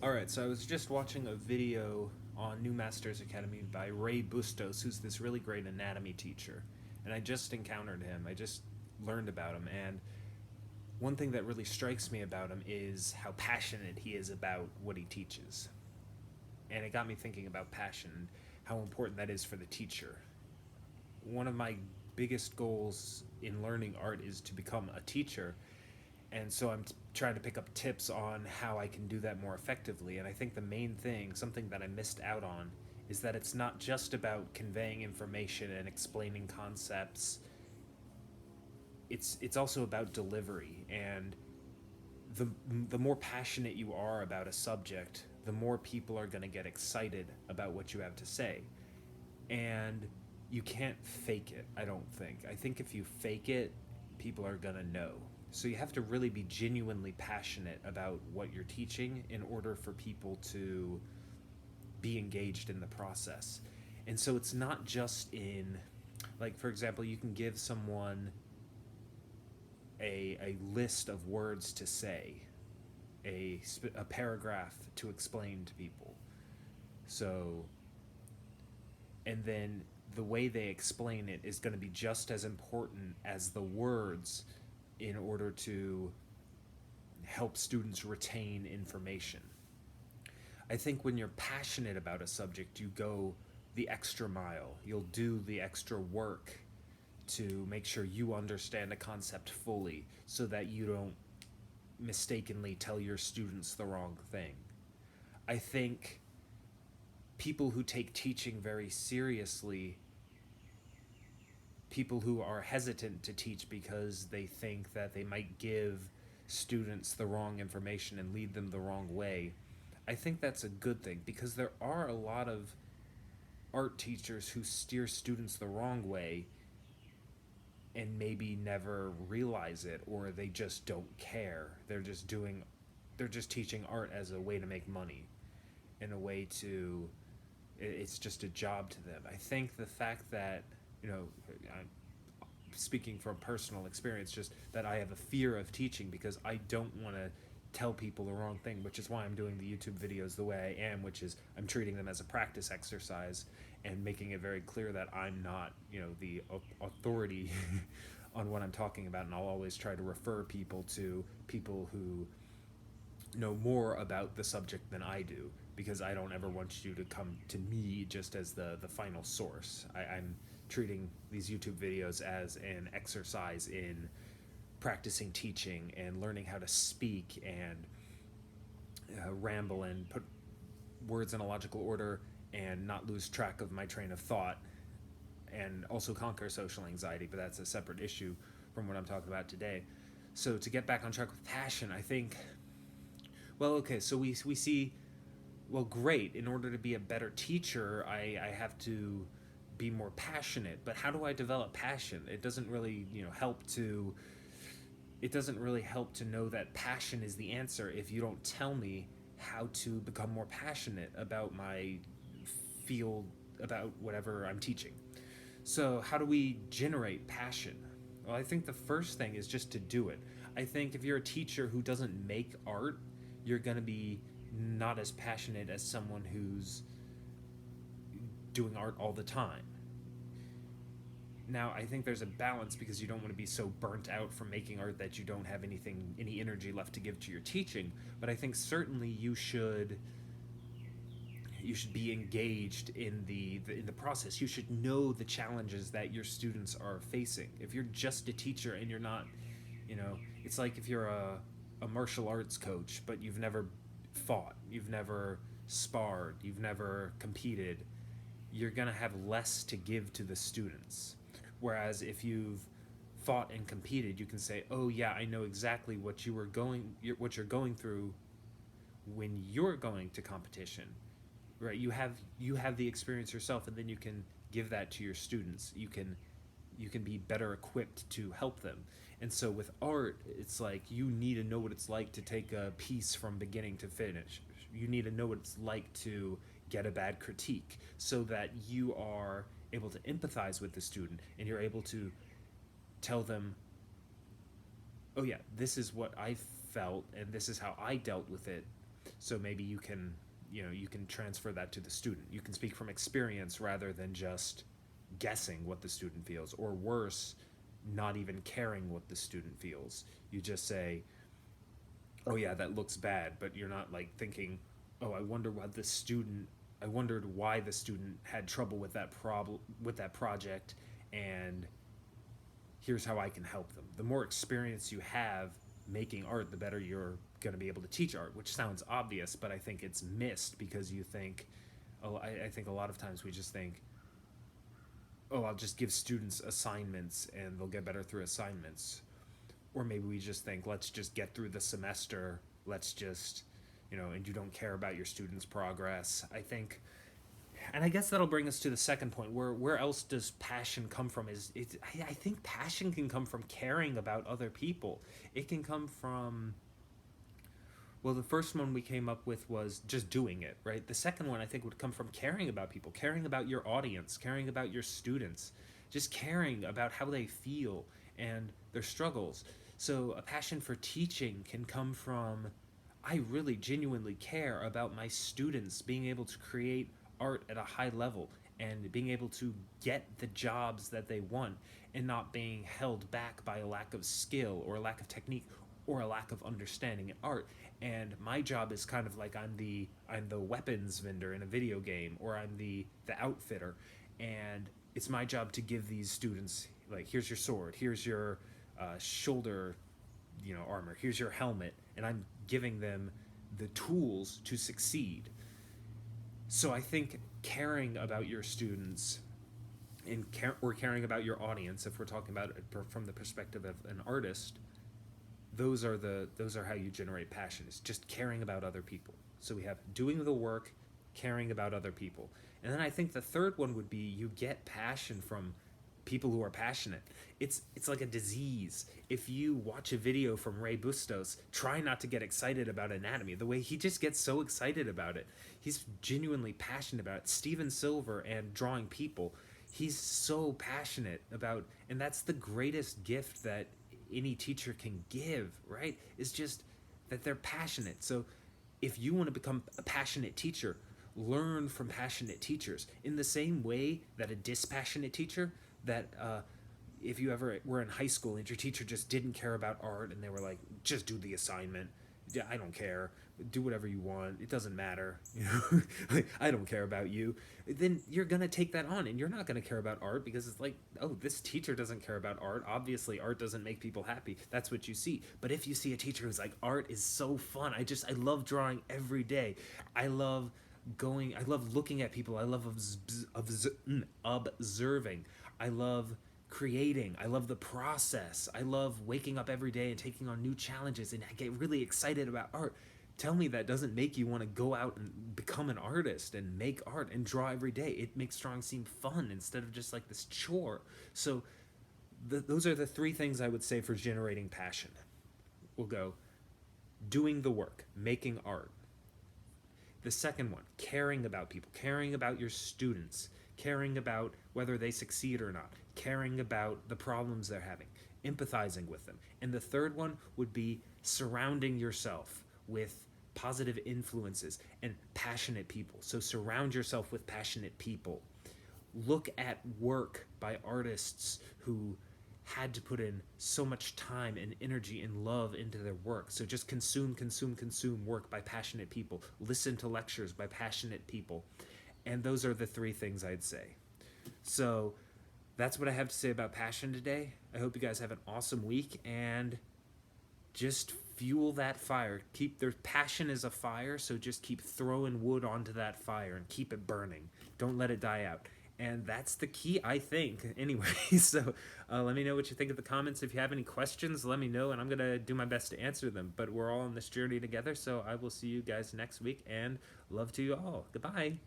Alright, so I was just watching a video on New Masters Academy by Ray Bustos, who's this really great anatomy teacher. And I just encountered him, I just learned about him, and one thing that really strikes me about him is how passionate he is about what he teaches. And it got me thinking about passion and how important that is for the teacher. One of my biggest goals in learning art is to become a teacher, and so I'm trying to pick up tips on how I can do that more effectively. And I think the main thing, something that I missed out on, is that it's not just about conveying information and explaining concepts. It's also about delivery, and the the more passionate you are about a subject, the more people are going to get excited about what you have to say. And you can't fake it, I don't think. I think if you fake it, people are going to know. So you have to really be genuinely passionate about what you're teaching in order for people to be engaged in the process. And so it's not just in, like, for example, you can give someone a list of words to say, a paragraph to explain to people. So, and then the way they explain it is going to be just as important as the words in order to help students retain information. I think when you're passionate about a subject, you go the extra mile. You'll do the extra work to make sure you understand a concept fully so that you don't mistakenly tell your students the wrong thing. I think people who take teaching very seriously, people who are hesitant to teach because they think that they might give students the wrong information and lead them the wrong way, I think that's a good thing, because there are a lot of art teachers who steer students the wrong way and maybe never realize it, or they just don't care. They're just teaching art as a way to make money, in a way to, it's just a job to them. I think the fact that, I'm speaking from personal experience, just that I have a fear of teaching because I don't want to tell people the wrong thing, which is why I'm doing the YouTube videos the way I am, which is I'm treating them as a practice exercise and making it very clear that I'm not, the authority on what I'm talking about, and I'll always try to refer people to people who know more about the subject than I do, because I don't ever want you to come to me just as the final source. I'm treating these YouTube videos as an exercise in practicing teaching and learning how to speak and ramble and put words in a logical order and not lose track of my train of thought, and also conquer social anxiety, but that's a separate issue from what I'm talking about today. So to get back on track with passion, I think, well, okay, so we see, well, great, in order to be a better teacher, I have to be more passionate, but how do I develop passion? It doesn't really, it doesn't really help to know that passion is the answer if you don't tell me how to become more passionate about my field, about whatever I'm teaching. So how do we generate passion? Well, I think the first thing is just to do it. I think if you're a teacher who doesn't make art, you're going to be not as passionate as someone who's doing art all the time. Now, I think there's a balance, because you don't want to be so burnt out from making art that you don't have any energy left to give to your teaching. But I think certainly you should be engaged in the process. You should know the challenges that your students are facing. If you're just a teacher and you're not, it's like if you're a martial arts coach, but you've never fought, you've never sparred, you've never competed, you're going to have less to give to the students. Whereas if you've fought and competed, you can say, "Oh yeah, I know exactly what you're going through when you're going to competition." Right? You have the experience yourself, and then you can give that to your students. You can be better equipped to help them. And so with art, it's like you need to know what it's like to take a piece from beginning to finish. You need to know what it's like to get a bad critique, so that you are able to empathize with the student, and you're able to tell them, oh yeah, this is what I felt and this is how I dealt with it. So maybe you can transfer that to the student. You can speak from experience rather than just guessing what the student feels, or worse, not even caring what the student feels. You just say, "Oh yeah, that looks bad," but you're not like thinking, "Oh, I wondered why the student had trouble with that problem with that project, and here's how I can help them." The more experience you have making art, the better you're going to be able to teach art, which sounds obvious, but I think it's missed because you think, oh, I think a lot of times we just think, oh, I'll just give students assignments and they'll get better through assignments. Or maybe we just think, let's just get through the semester, let's just, and you don't care about your students' progress. I think, and I guess that'll bring us to the second point. Where else does passion come from? I think passion can come from caring about other people. It can come from, well, the first one we came up with was just doing it, right? The second one I think would come from caring about people, caring about your audience, caring about your students, just caring about how they feel and their struggles. So a passion for teaching can come from, I really genuinely care about my students being able to create art at a high level and being able to get the jobs that they want and not being held back by a lack of skill or a lack of technique or a lack of understanding in art. And my job is kind of like I'm the weapons vendor in a video game, or I'm the outfitter, and it's my job to give these students, like, here's your sword, here's your shoulder armor, here's your helmet, and I'm giving them the tools to succeed. So I think caring about your students or caring about your audience, if we're talking about it from the perspective of an artist, those are how you generate passion. It's just caring about other people. So we have doing the work, caring about other people. And then I think the third one would be you get passion from people who are passionate. It's like a disease. If you watch a video from Ray Bustos, try not to get excited about anatomy. The way he just gets so excited about it. He's genuinely passionate about it. Steven Silver and drawing people. He's so passionate about, and that's the greatest gift that any teacher can give, right? Is just that they're passionate. So if you want to become a passionate teacher, learn from passionate teachers in the same way that a dispassionate teacher, that if you ever were in high school and your teacher just didn't care about art and they were like, just do the assignment, yeah, I don't care, do whatever you want, it doesn't matter, like, I don't care about you, then you're gonna take that on and you're not gonna care about art, because it's like, oh, this teacher doesn't care about art, obviously art doesn't make people happy. That's what you see. But if you see a teacher who's like, art is so fun, I love drawing every day, I love looking at people, I love observing, I love creating, I love the process, I love waking up every day and taking on new challenges, and I get really excited about art. Tell me that doesn't make you want to go out and become an artist and make art and draw every day. It makes drawing seem fun instead of just like this chore. So those are the three things I would say for generating passion. We'll go doing the work, making art. The second one, caring about people, caring about your students, caring about whether they succeed or not, caring about the problems they're having, empathizing with them. And the third one would be surrounding yourself with positive influences and passionate people. So surround yourself with passionate people. Look at work by artists who had to put in so much time and energy and love into their work. So just consume work by passionate people. Listen to lectures by passionate people. And those are the three things I'd say. So that's what I have to say about passion today. I hope you guys have an awesome week, and just fuel that fire. Their passion is a fire, so just keep throwing wood onto that fire and keep it burning. Don't let it die out. And that's the key, I think. Anyway, so let me know what you think in the comments. If you have any questions, let me know, and I'm going to do my best to answer them. But we're all on this journey together, so I will see you guys next week, and love to you all. Goodbye.